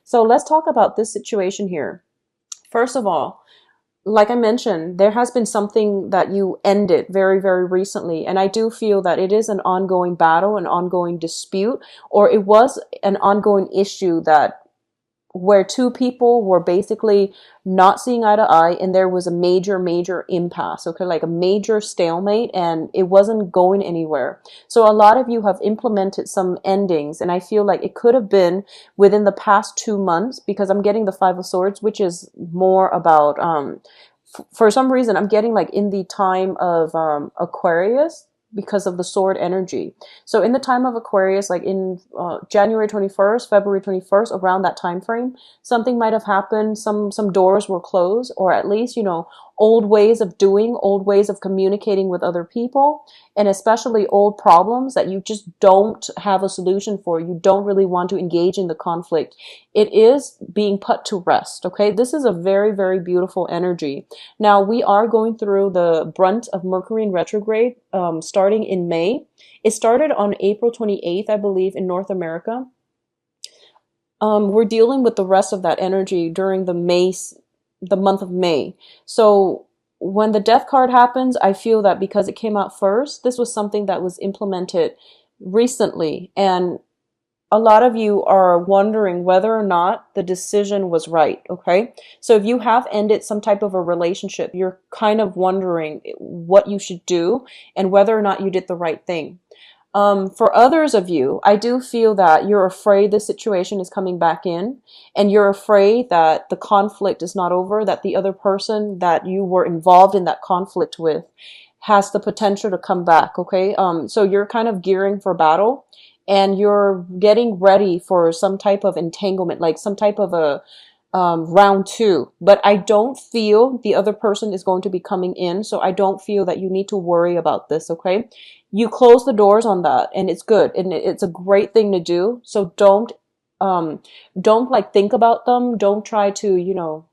So let's talk about this situation here. First of all, like I mentioned, there has been something that you ended very, very recently. And I do feel that it is an ongoing battle, an ongoing dispute, or it was an ongoing issue that where two people were basically not seeing eye to eye, and there was a major, major impasse, okay, like a major stalemate, and it wasn't going anywhere. So a lot of you have implemented some endings, and I feel like it could have been within the past 2 months, because I'm getting the Five of Swords, which is more about, for some reason, I'm getting like in the time of Aquarius, because of the sword energy. So in the time of Aquarius, like in January 21st, February 21st, around that time frame, something might have happened. Some doors were closed, or at least, old ways of doing, old ways of communicating with other people, and especially old problems that you just don't have a solution for. You don't really want to engage in the conflict. It is being put to rest, okay? This is a very, very beautiful energy. Now, we are going through the brunt of Mercury in retrograde starting in May. It started on April 28th, I believe, in North America. We're dealing with the rest of that energy during the month of May. So when the death card happens, I feel that because it came out first, this was something that was implemented recently. And a lot of you are wondering whether or not the decision was right, okay? So if you have ended some type of a relationship, you're kind of wondering what you should do and whether or not you did the right thing. For others of you, I do feel that you're afraid the situation is coming back in, and you're afraid that the conflict is not over, that the other person that you were involved in that conflict with has the potential to come back, okay? So you're kind of gearing for battle, and you're getting ready for some type of entanglement, like some type of a round two. But I don't feel the other person is going to be coming in, so I don't feel that you need to worry about this, okay? You close the doors on that, and it's good, and it's a great thing to do. So don't like think about them. Don't try to,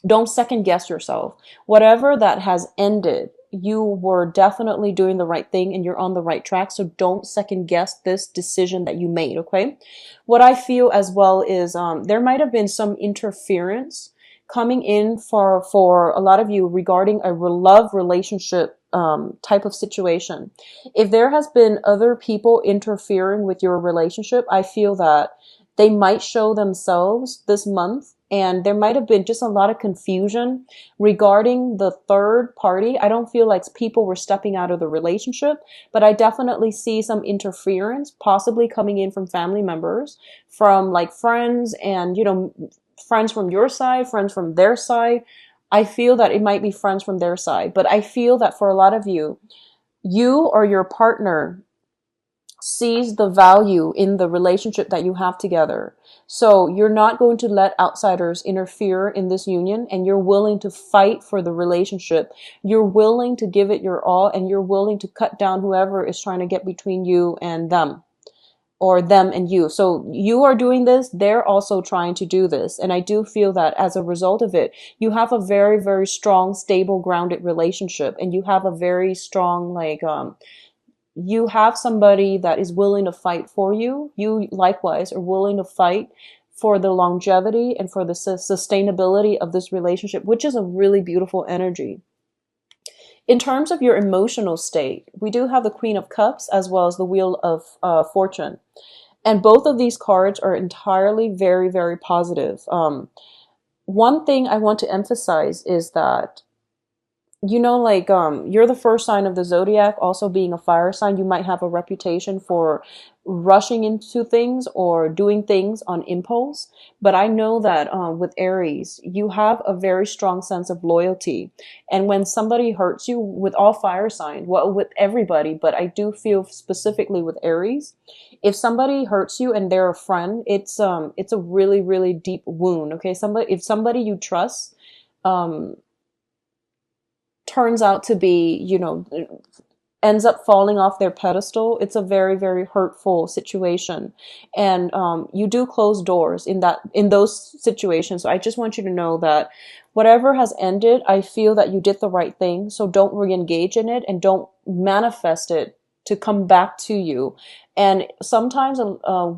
don't second guess yourself. Whatever that has ended, you were definitely doing the right thing and you're on the right track. So don't second guess this decision that you made, okay? What I feel as well is there might have been some interference coming in for a lot of you regarding a love relationship type of situation. If there has been other people interfering with your relationship, I feel that they might show themselves this month, and there might have been just a lot of confusion regarding the third party. I don't feel like people were stepping out of the relationship, but I definitely see some interference possibly coming in from family members, from like friends, and friends from your side, friends from their side. I feel that it might be friends from their side, but I feel that for a lot of you, you or your partner sees the value in the relationship that you have together. So you're not going to let outsiders interfere in this union, and you're willing to fight for the relationship. You're willing to give it your all, and you're willing to cut down whoever is trying to get between you and them, or them and you. So you are doing this, they're also trying to do this. And I do feel that as a result of it, you have a very, very strong, stable, grounded relationship, and you have a very strong, you have somebody that is willing to fight for you. You likewise are willing to fight for the longevity and for the sustainability of this relationship, which is a really beautiful energy. In terms of your emotional state, we do have the Queen of Cups as well as the Wheel of Fortune. And both of these cards are entirely very, very positive. One thing I want to emphasize is that you're the first sign of the zodiac, also being a fire sign. You might have a reputation for rushing into things or doing things on impulse, but I know that with Aries, you have a very strong sense of loyalty. And when somebody hurts you, with all fire signs, well, with everybody, but I do feel specifically with Aries, if somebody hurts you and they're a friend, it's a really, really deep wound, okay? If somebody you trust turns out to be, ends up falling off their pedestal, it's a very, very hurtful situation. And you do close doors in those situations. So I just want you to know that whatever has ended, I feel that you did the right thing. So don't re-engage in it, and don't manifest it to come back to you. And sometimes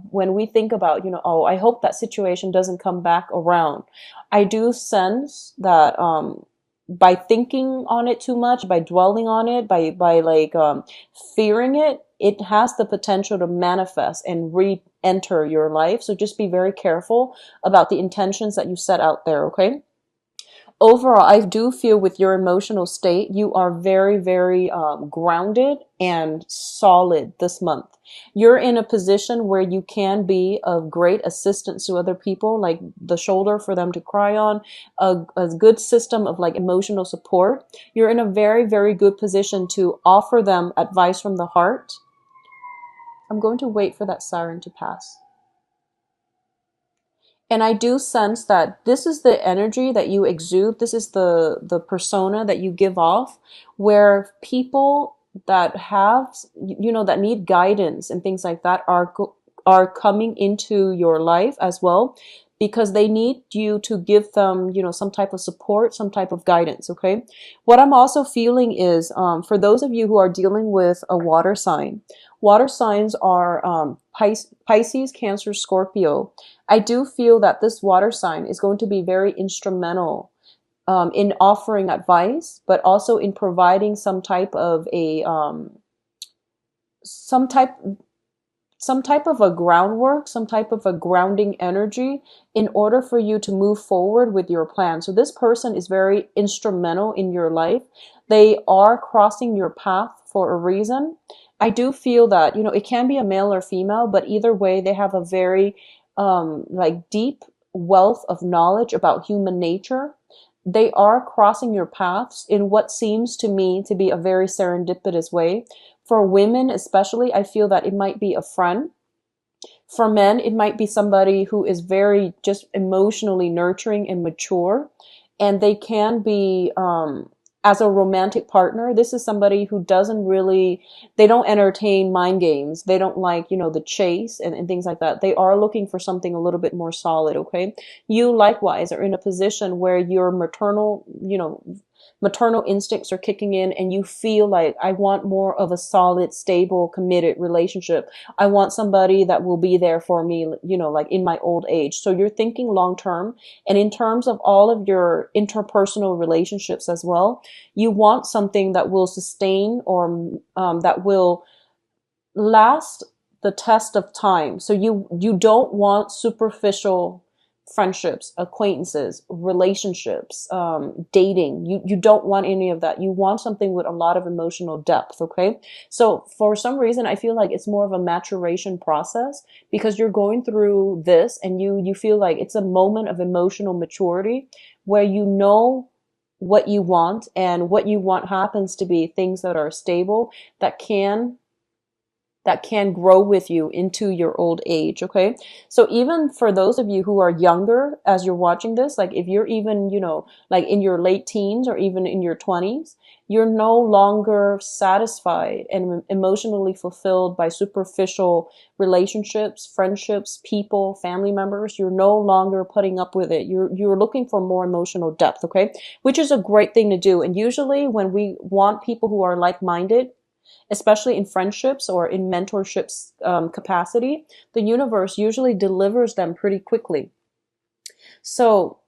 when we think about, oh, I hope that situation doesn't come back around, I do sense that by thinking on it too much, by dwelling on it, by like fearing it, it has the potential to manifest and re-enter your life. So just be very careful about the intentions that you set out there, okay? Overall, I do feel with your emotional state, you are very, very grounded and solid this month. You're in a position where you can be of great assistance to other people, like the shoulder for them to cry on, a good system of like emotional support. You're in a very, very good position to offer them advice from the heart. I'm going to wait for that siren to pass. And I do sense that this is the energy that you exude. This is the persona that you give off, where people that have, that need guidance and things like that are coming into your life as well, because they need you to give them, some type of support, some type of guidance. Okay. What I'm also feeling is, for those of you who are dealing with a water sign, water signs are Pisces, Cancer, Scorpio. I do feel that this water sign is going to be very instrumental in offering advice, but also in providing some type of some type some type of a groundwork, some type of a grounding energy in order for you to move forward with your plan. So this person is very instrumental in your life. They are crossing your path for a reason. I do feel that, it can be a male or female, but either way, they have a very like deep wealth of knowledge about human nature. They are crossing your paths in what seems to me to be a very serendipitous way. For women, especially, I feel that it might be a friend. For men, it might be somebody who is very just emotionally nurturing and mature. And they can be, as a romantic partner, this is somebody who they don't entertain mind games. They don't like, the chase and things like that. They are looking for something a little bit more solid, okay? You likewise are in a position where your maternal instincts are kicking in, and you feel like, I want more of a solid, stable, committed relationship. I want somebody that will be there for me, like in my old age. So you're thinking long term. And in terms of all of your interpersonal relationships as well, you want something that will sustain, or that will last the test of time. So you don't want superficial friendships, acquaintances, relationships, dating. You don't want any of that. You want something with a lot of emotional depth. Okay. So for some reason, I feel like it's more of a maturation process, because you're going through this and you feel like it's a moment of emotional maturity where you know what you want, and what you want happens to be things that are stable, that can grow with you into your old age. Okay. So even for those of you who are younger, as you're watching this, like if you're even, like in your late teens or even in your 20s, you're no longer satisfied and emotionally fulfilled by superficial relationships, friendships, people, family members. You're no longer putting up with it. You're looking for more emotional depth. Okay. Which is a great thing to do. And usually when we want people who are like-minded, especially in friendships or in mentorships capacity, the universe usually delivers them pretty quickly. So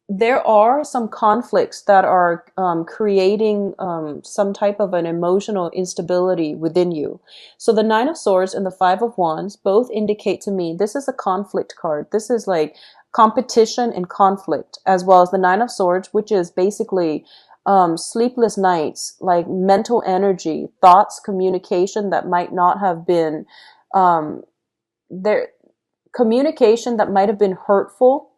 there are some conflicts that are creating some type of an emotional instability within you. So the Nine of Swords and the Five of Wands both indicate to me this is a conflict card. This is like competition and conflict, as well as the Nine of Swords, which is basically sleepless nights, like mental energy, thoughts, communication that might not have been there, communication that might have been hurtful,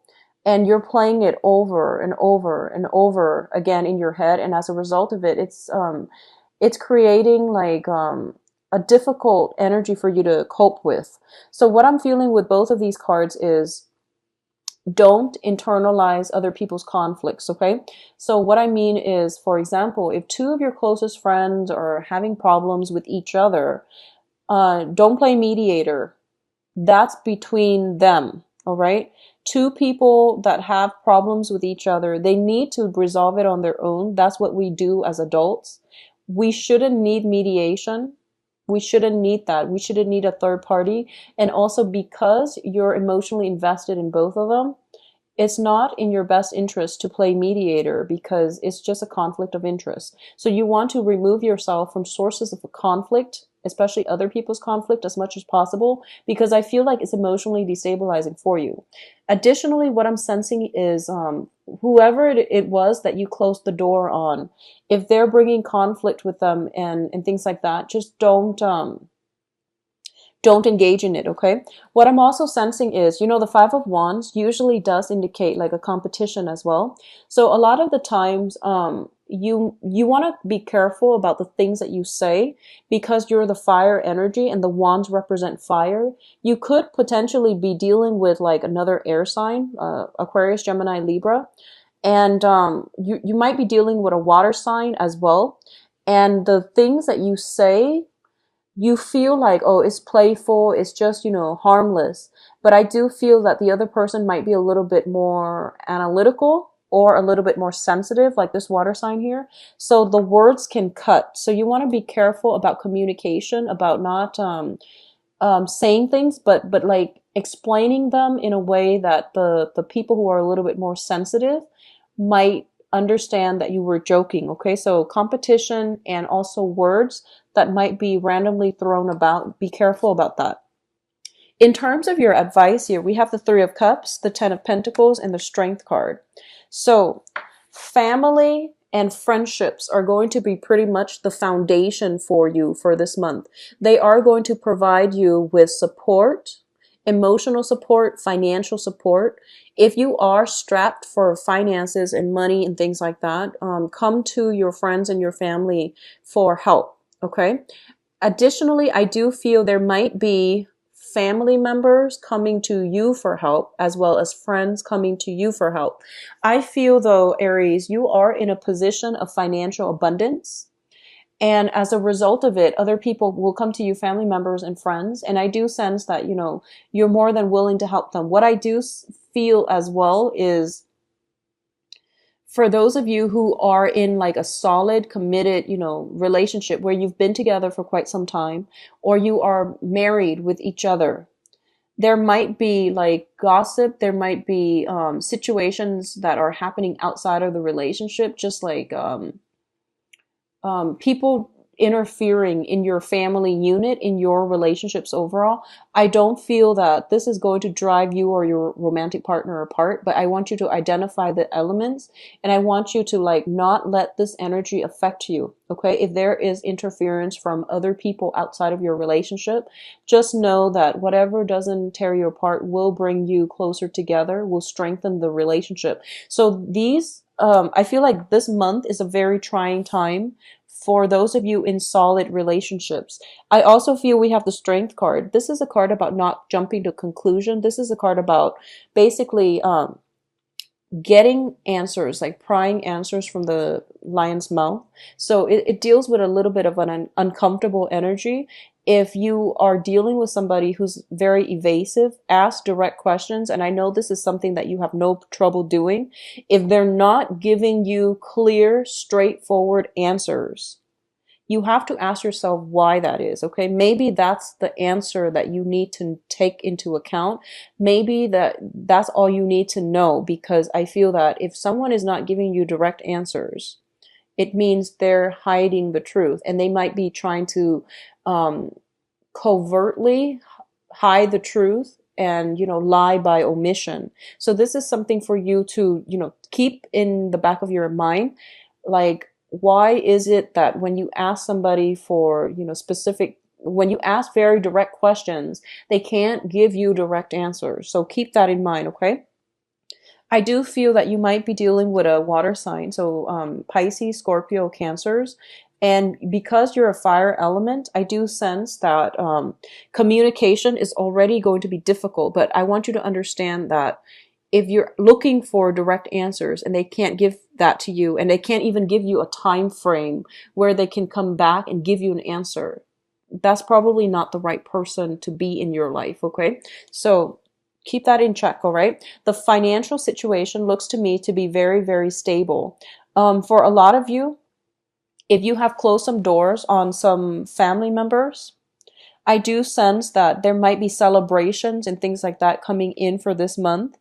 and you're playing it over and over and over again in your head, and as a result of it, it's creating like a difficult energy for you to cope with. So what I'm feeling with both of these cards is, don't internalize other people's conflicts, okay? So what I mean is, for example, if two of your closest friends are having problems with each other, don't play mediator. That's between them, all right? Two people that have problems with each other, they need to resolve it on their own. That's what we do as adults. We shouldn't need mediation. We shouldn't need that. We shouldn't need a third party. And also because you're emotionally invested in both of them, it's not in your best interest to play mediator because it's just a conflict of interest. So you want to remove yourself from sources of conflict, especially other people's conflict, as much as possible, because I feel like it's emotionally destabilizing for you. Additionally, what I'm sensing is whoever it was that you closed the door on, if they're bringing conflict with them and things like that, just don't engage in it, okay? What I'm also sensing is, the Five of Wands usually does indicate like a competition as well. So a lot of the times, you want to be careful about the things that you say because you're the fire energy and the wands represent fire. You could potentially be dealing with like another air sign, Aquarius, Gemini, Libra, and you might be dealing with a water sign as well. And the things that you say, you feel like, oh, it's playful, it's just, harmless. But I do feel that the other person might be a little bit more analytical or a little bit more sensitive, like this water sign here. So the words can cut. So you want to be careful about communication, about not saying things, but like explaining them in a way that the people who are a little bit more sensitive might understand that you were joking. Okay, so competition and also words that might be randomly thrown about. Be careful about that. In terms of your advice here, we have the Three of Cups, the Ten of Pentacles, and the Strength card. So family and friendships are going to be pretty much the foundation for you for this month. They are going to provide you with support, emotional support, financial support. If you are strapped for finances and money and things like that, come to your friends and your family for help, okay? Additionally, I do feel there might be family members coming to you for help as well as friends coming to you for help. I feel though, Aries, you are in a position of financial abundance. And as a result of it, other people will come to you, family members and friends. And I do sense that, you're more than willing to help them. What I do feel as well is for those of you who are in like a solid, committed, relationship where you've been together for quite some time, or you are married with each other, there might be like gossip. There might be situations that are happening outside of the relationship, just like people interfering in your family unit, in your relationships overall. I don't feel that this is going to drive you or your romantic partner apart, but I want you to identify the elements and I want you to like not let this energy affect you. Okay. If there is interference from other people outside of your relationship, just know that whatever doesn't tear you apart will bring you closer together, will strengthen the relationship. So I feel like this month is a very trying time for those of you in solid relationships. I also feel we have the Strength card. This is a card about not jumping to conclusion. This is a card about basically getting answers, like prying answers from the lion's mouth. So it deals with a little bit of an uncomfortable energy. If you are dealing with somebody who's very evasive, ask direct questions. And I know this is something that you have no trouble doing. If they're not giving you clear, straightforward answers, you have to ask yourself why that is, okay? Maybe that's the answer that you need to take into account. Maybe that's all you need to know, because I feel that if someone is not giving you direct answers, it means they're hiding the truth, and they might be trying to covertly hide the truth and lie by omission. So this is something for you to keep in the back of your mind. Like, why is it that when you ask somebody for specific, when you ask very direct questions, they can't give you direct answers? So keep that in mind, okay? I do feel that you might be dealing with a water sign, so Pisces, Scorpio, Cancers. And because you're a fire element, I do sense that communication is already going to be difficult. But I want you to understand that if you're looking for direct answers and they can't give that to you, and they can't even give you a time frame where they can come back and give you an answer, that's probably not the right person to be in your life, okay? So keep that in check, all right? The financial situation looks to me to be very, very stable. For a lot of you, if you have closed some doors on some family members, I do sense that there might be celebrations and things like that coming in for this month.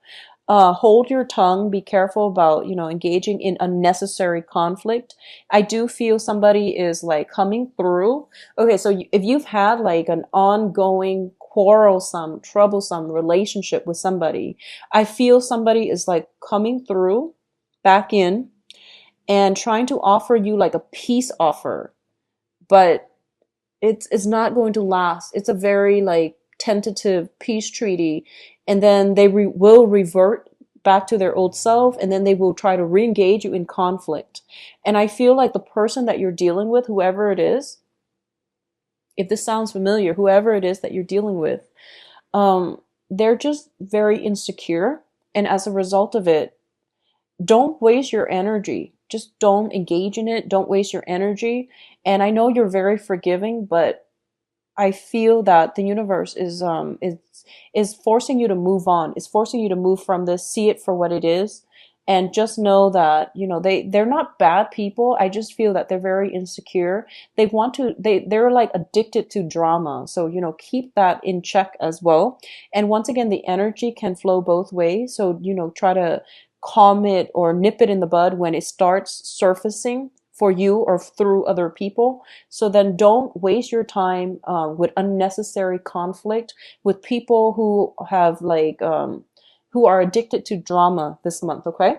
Hold your tongue. Be careful about, engaging in unnecessary conflict. I do feel somebody is like coming through. Okay, so if you've had like an ongoing quarrelsome, troublesome relationship with somebody, I feel somebody is like coming through back in and trying to offer you like a peace offer, but it's not going to last. It's a very like tentative peace treaty, and then they will revert back to their old self, and then they will try to re-engage you in conflict. And I feel like the person that you're dealing with, whoever it is, if this sounds familiar, whoever it is that you're dealing with, they're just very insecure, and as a result of it, don't waste your energy. Just don't engage in it. Don't waste your energy. And I know you're very forgiving, but I feel that the universe is forcing you to move on. It's forcing you to move from this, see it for what it is, and just know that, they're not bad people. I just feel that they're very insecure. They're like addicted to drama. So, keep that in check as well. And once again, the energy can flow both ways. So, try to calm it or nip it in the bud when it starts surfacing for you or through other people. So then don't waste your time with unnecessary conflict with people who have like who are addicted to drama this month. Okay.